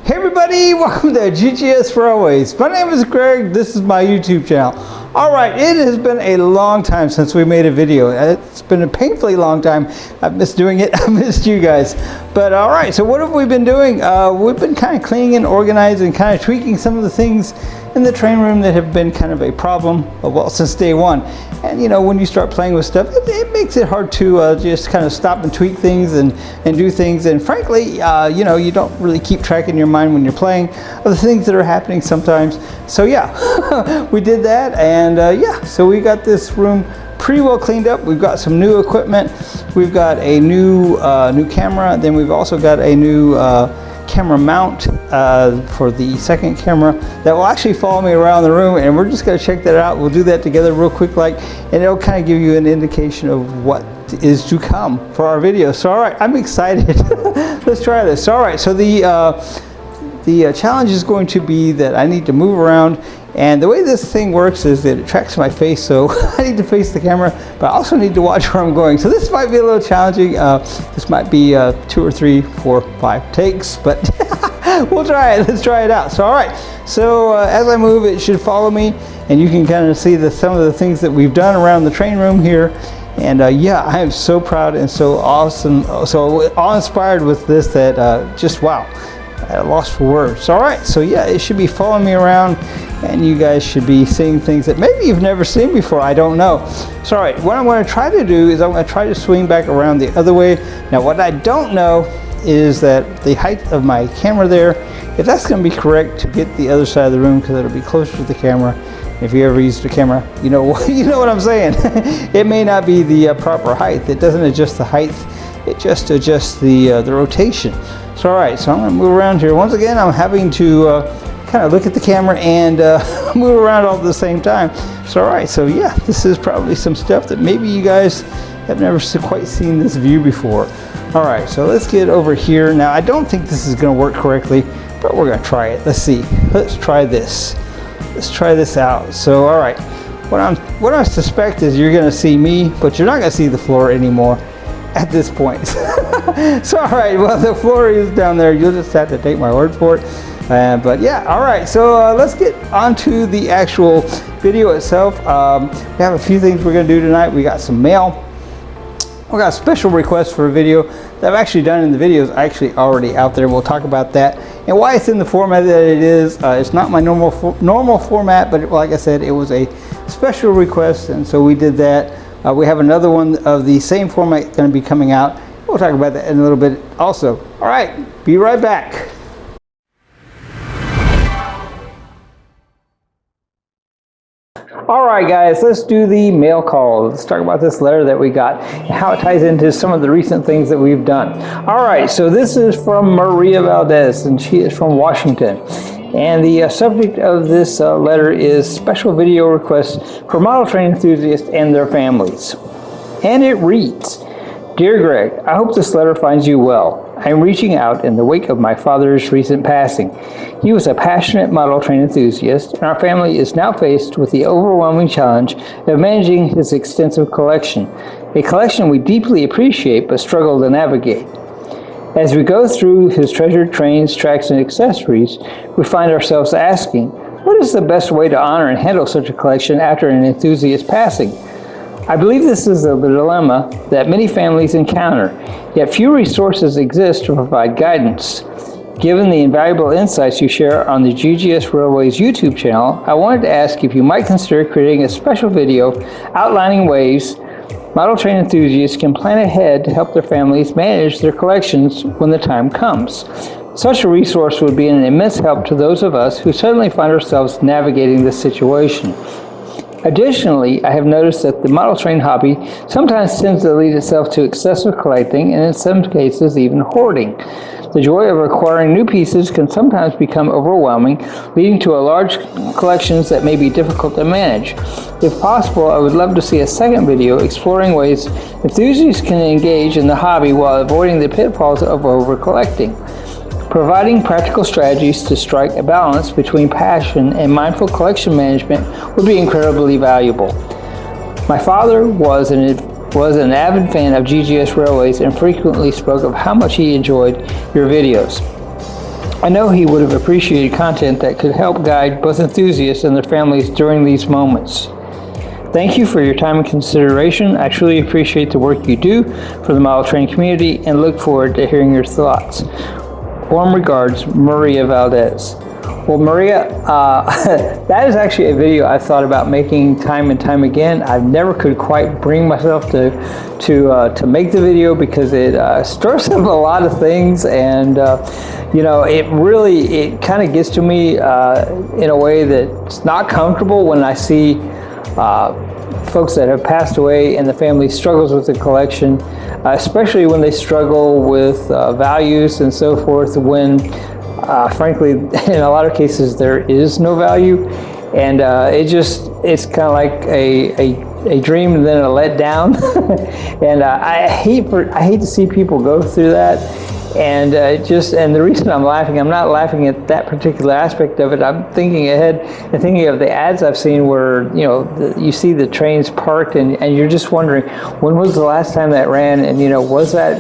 Hey everybody, welcome to GGS Railways. My name is Greg, this is my YouTube channel. Alright, it has been a long time since we made a video. It's been a painfully long time. I've missed doing it, I've missed you guys. But alright, so what have we been doing? We've been kind of cleaning and organizing, kind of tweaking some of the things in the train room that have been kind of a problem, well, since day one. And you know, when you start playing with stuff, it makes it hard to just kind of stop and tweak things and do things. And frankly, you know, you don't really keep track in your mind when you're playing of the things that are happening sometimes. So yeah, we did that, and yeah, so we got this room pretty well cleaned up. We've got some new equipment. We've got a new camera. Then we've also got a new camera mount for the second camera that will actually follow me around the room, and we're just going to check that out. We'll do that together real quick, and it'll kind of give you an indication of what is to come for our video. So all right, I'm excited. Let's try this. All right, so the challenge is going to be that I need to move around, and the way this thing works is that it tracks my face, so I need to face the camera, but I also need to watch where I'm going. So this might be a little challenging. This might be 2 or 3, 4, 5 takes, but we'll try it. Let's try it out. So all right, so as I move, it should follow me, and you can kind of see some of the things that we've done around the train room here. And yeah, I am so proud and so awesome, so awe-inspired with this that just wow, I lost for words. All right, so yeah, it should be following me around, and you guys should be seeing things that maybe you've never seen before. I don't know. So all right, what I'm going to try to do is I'm going to try to swing back around the other way. Now what I don't know is that the height of my camera there, if that's going to be correct to get the other side of the room, because it'll be closer to the camera. If you ever used a camera, you know what I'm saying. It may not be the proper height. It doesn't adjust the height. It just adjusts the rotation. So all right, so I'm going to move around here. Once again, I'm having to kind of look at the camera and move around all at the same time. So all right, so yeah, this is probably some stuff that maybe you guys have never quite seen this view before. All right, so let's get over here. Now, I don't think this is going to work correctly, but we're going to try it. Let's see. Let's try this. Let's try this out. So all right, what I suspect is you're going to see me, but you're not going to see the floor anymore at this point. So all right, well, the floor is down there. You'll just have to take my word for it. But yeah, all right, so let's get on to the actual video itself. We have a few things we're going to do tonight. We got some mail. We got a special request for a video that I've actually done in the videos actually already out there. We'll talk about that and why it's in the format that it is. It's not my normal format, but like I said, it was a special request, and so we did that. We have another one of the same format going to be coming out. We'll talk about that in a little bit also. All right, be right back. All right, guys, let's do the mail call. Let's talk about this letter that we got and how it ties into some of the recent things that we've done. All right, so this is from Maria Valdez, and she is from Washington. And the subject of this letter is special video requests for model train enthusiasts and their families. And it reads, "Dear Greg, I hope this letter finds you well. I am reaching out in the wake of my father's recent passing. He was a passionate model train enthusiast, and our family is now faced with the overwhelming challenge of managing his extensive collection, a collection we deeply appreciate but struggle to navigate. As we go through his treasured trains, tracks, and accessories, we find ourselves asking, what is the best way to honor and handle such a collection after an enthusiast's passing? I believe this is a dilemma that many families encounter, yet few resources exist to provide guidance. Given the invaluable insights you share on the GGS Railways YouTube channel, I wanted to ask if you might consider creating a special video outlining ways model train enthusiasts can plan ahead to help their families manage their collections when the time comes. Such a resource would be an immense help to those of us who suddenly find ourselves navigating this situation. Additionally, I have noticed that the model train hobby sometimes tends to lead itself to excessive collecting and in some cases even hoarding. The joy of acquiring new pieces can sometimes become overwhelming, leading to large collections that may be difficult to manage. If possible, I would love to see a second video exploring ways enthusiasts can engage in the hobby while avoiding the pitfalls of over-collecting. Providing practical strategies to strike a balance between passion and mindful collection management would be incredibly valuable. My father was an avid fan of GGS Railways and frequently spoke of how much he enjoyed your videos. I know he would have appreciated content that could help guide both enthusiasts and their families during these moments. Thank you for your time and consideration. I truly appreciate the work you do for the model training community and look forward to hearing your thoughts. Warm regards, Maria Valdez. Well, Maria, that is actually a video I've thought about making time and time again. I never could quite bring myself to make the video because it stirs up a lot of things, and you know, it kind of gets to me in a way that's not comfortable when I see folks that have passed away and the family struggles with the collection, especially when they struggle with values and so forth, when frankly, in a lot of cases, there is no value, and it's kind of like a dream and then a letdown. And I hate to see people go through that. And and the reason I'm laughing, I'm not laughing at that particular aspect of it. I'm thinking ahead and thinking of the ads I've seen where, you know, you see the trains parked and you're just wondering, when was the last time that ran? And, you know, was that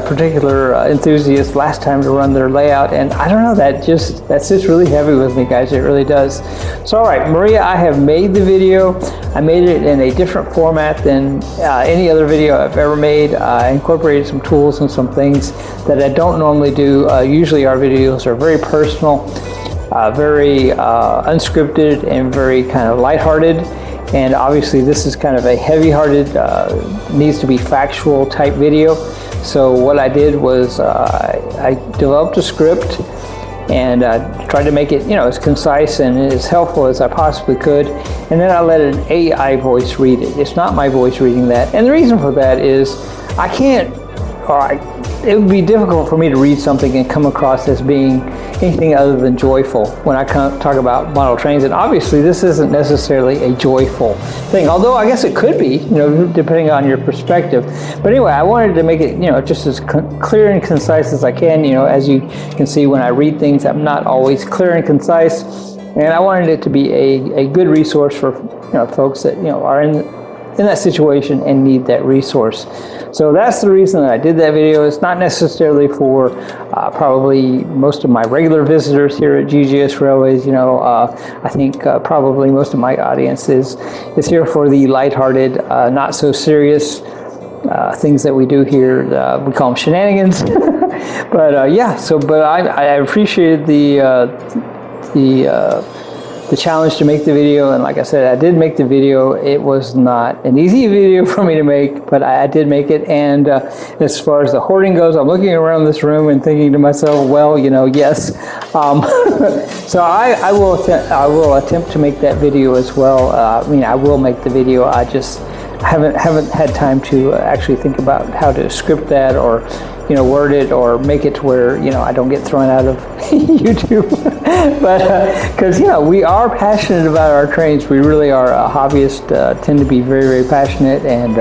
particular enthusiast last time to run their layout? And I don't know, that sits really heavy with me, guys. It really does. So, all right, Maria, I have made the video. I made it in a different format than any other video I've ever made. I incorporated some tools and some things that I don't normally do. Usually our videos are very personal, very unscripted, and very kind of lighthearted. And obviously this is kind of a heavy-hearted, needs to be factual type video. So what I did was I developed a script and tried to make it, you know, as concise and as helpful as I possibly could. And then I let an AI voice read it. It's not my voice reading that. And the reason for that is it would be difficult for me to read something and come across as being anything other than joyful when I talk about model trains. And obviously this isn't necessarily a joyful thing, although I guess it could be, you know, depending on your perspective. But anyway, I wanted to make it, you know, just as clear and concise as I can. You know, as you can see, when I read things, I'm not always clear and concise. And I wanted it to be a good resource for, you know, folks that, you know, are in that situation and need that resource. So that's the reason that I did that video. It's not necessarily for probably most of my regular visitors here at GGS Railways. You know, I think probably most of my audience is here for the lighthearted, not so serious things that we do here. We call them shenanigans. But yeah, but I appreciated the challenge to make the video, and like I said, I did make the video. It was not an easy video for me to make, but I did make it. And as far as the hoarding goes, I'm looking around this room and thinking to myself, well, you know, yes. So I will attempt to make that video as well. I mean, I will make the video. I just haven't had time to actually think about how to script that, or, you know, word it, or make it to where, you know, I don't get thrown out of YouTube. But because, you know, we are passionate about our trains. We really are. Hobbyists tend to be very, very passionate, and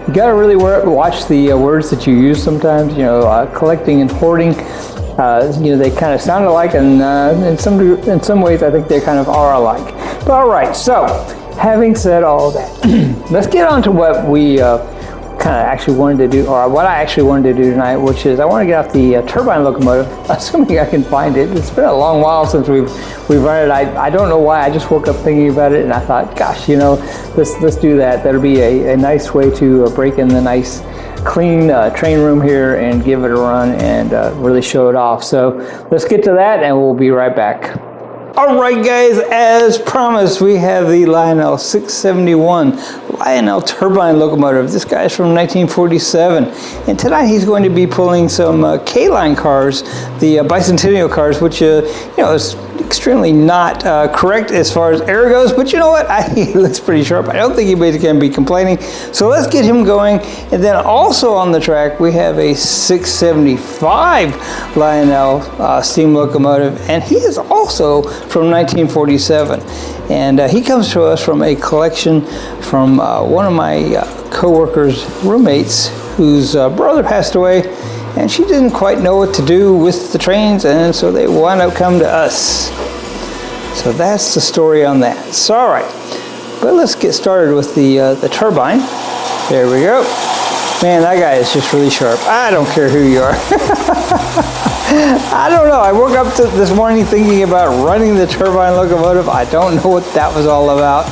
you got to really watch the words that you use sometimes. You know, collecting and hoarding, you know, they kind of sound alike, and in some ways I think they kind of are alike. But all right, so having said all that, let's get on to what we kind of actually wanted to do, or what I actually wanted to do tonight, which is I want to get out the turbine locomotive, assuming I can find it. It's been a long while since we've run it. I don't know why. I just woke up thinking about it, and I thought, gosh, you know, let's do that. That'll be a nice way to break in the nice clean train room here and give it a run and really show it off. So let's get to that, and we'll be right back. All right, guys, as promised, we have the Lionel 671 Lionel turbine locomotive. This guy's from 1947, and tonight he's going to be pulling some K-line cars, the bicentennial cars, which you know, is extremely not correct as far as air goes, but you know what? I think he looks pretty sharp. I don't think anybody can be complaining. So let's get him going. And then also on the track, we have a 675 Lionel steam locomotive, and he is also from 1947. And he comes to us from a collection from one of my co-workers' roommates, whose brother passed away, and she didn't quite know what to do with the trains, and so they wound up coming to us. So that's the story on that. So, all right, but let's get started with the turbine. There we go. Man, that guy is just really sharp. I don't care who you are. I don't know. I woke up this morning thinking about running the turbine locomotive. I don't know what that was all about.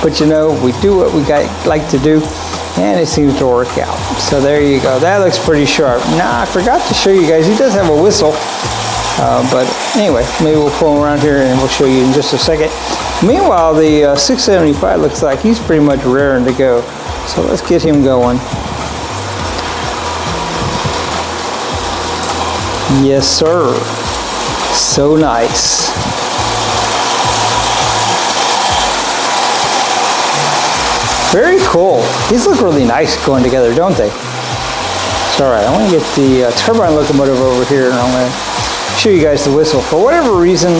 But you know, we do what we like to do, and it seems to work out. So there you go. That looks pretty sharp. Now, I forgot to show you guys. He does have a whistle. But anyway, maybe we'll pull him around here and we'll show you in just a second. Meanwhile, the 675 looks like he's pretty much raring to go. So let's get him going. Yes, sir. So nice. Very cool. These look really nice going together, don't they? It's all right. I want to get the turbine locomotive over here, and I'm going to show you guys the whistle. For whatever reason,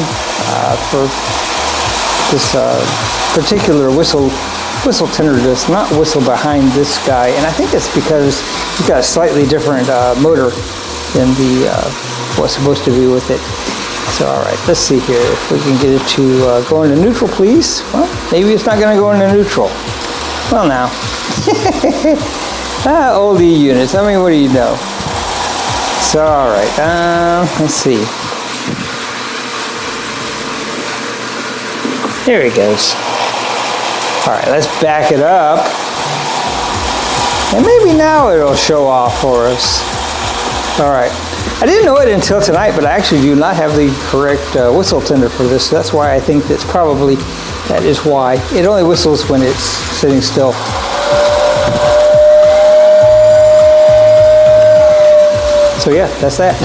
for this particular whistle tender does not whistle behind this guy, and I think it's because he's got a slightly different motor than the what's supposed to be with it. So all right, let's see here if we can get it to go into neutral, please. Well, maybe it's not going to go into neutral. Well, now, oldie units. I mean, what do you know? So all right, let's see. There he goes. All right, let's back it up, and maybe now it'll show off for us. All right. I didn't know it until tonight, but I actually do not have the correct whistle tender for this. So that's why I think that is why. It only whistles when it's sitting still. So yeah, that's that.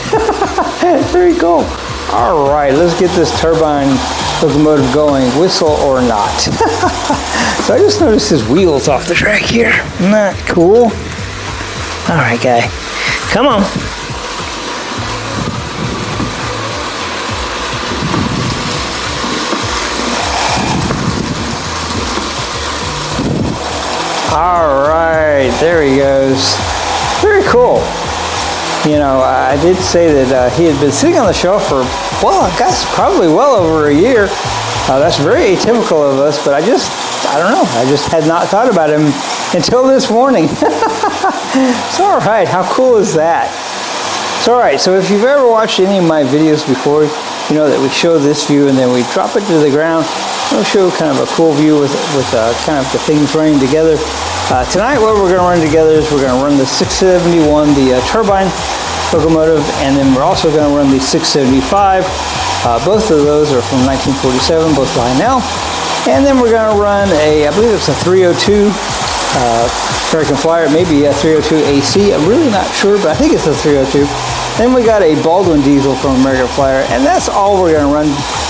Very cool. All right, let's get this turbine locomotive going, whistle or not. So I just noticed his wheels off the track here. Isn't that cool? All right, guy, come on. All right, there he goes. Very cool. You know, I did say that he had been sitting on the shelf for, well, I guess probably well over a year. That's very atypical of us, but I don't know. I just had not thought about him until this morning. It's all right. How cool is that? It's all right. So if you've ever watched any of my videos before, you know that we show this view and then we drop it to the ground. We'll show kind of a cool view with kind of the things running together. Tonight what we're going to run together is we're going to run the 671, the turbine locomotive, and then we're also going to run the 675. Both of those are from 1947, both Lionel. And then we're going to run I believe it's a 302 American Flyer, maybe a 302 AC. I'm really not sure, but I think it's a 302. Then we got a Baldwin diesel from American Flyer, and that's all we're going to run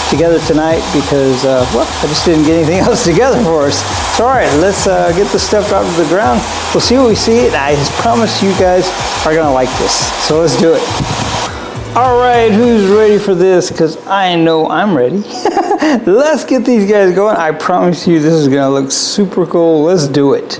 together tonight because, well, I just didn't get anything else together for us. So, all right, let's get this stuff out to the ground. We'll see what we see, and I promise you guys are going to like this. So let's do it. All right, who's ready for this? Because I know I'm ready. Let's get these guys going. I promise you this is going to look super cool. Let's do it.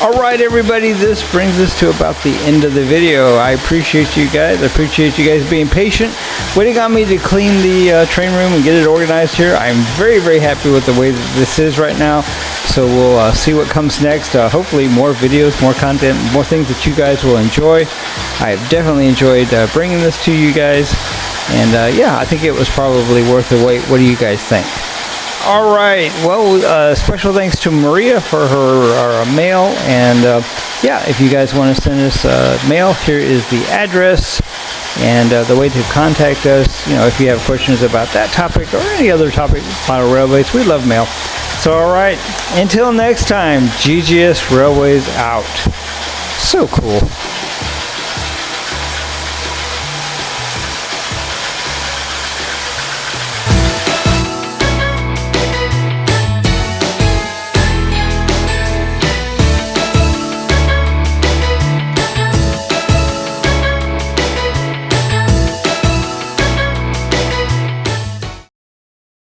All right, everybody, this brings us to about the end of the video. I appreciate you guys. I appreciate you guys being patient, waiting on me to clean the train room and get it organized here. I'm very, very happy with the way that this is right now. So we'll see what comes next. Hopefully more videos, more content, more things that you guys will enjoy. I've definitely enjoyed bringing this to you guys. And yeah, I think it was probably worth the wait. What do you guys think? All right. Well, special thanks to Maria for her mail. And yeah, if you guys want to send us mail, here is the address and the way to contact us. You know, if you have questions about that topic or any other topic, model railways, we love mail. So, all right. Until next time, GGS Railways out. So cool.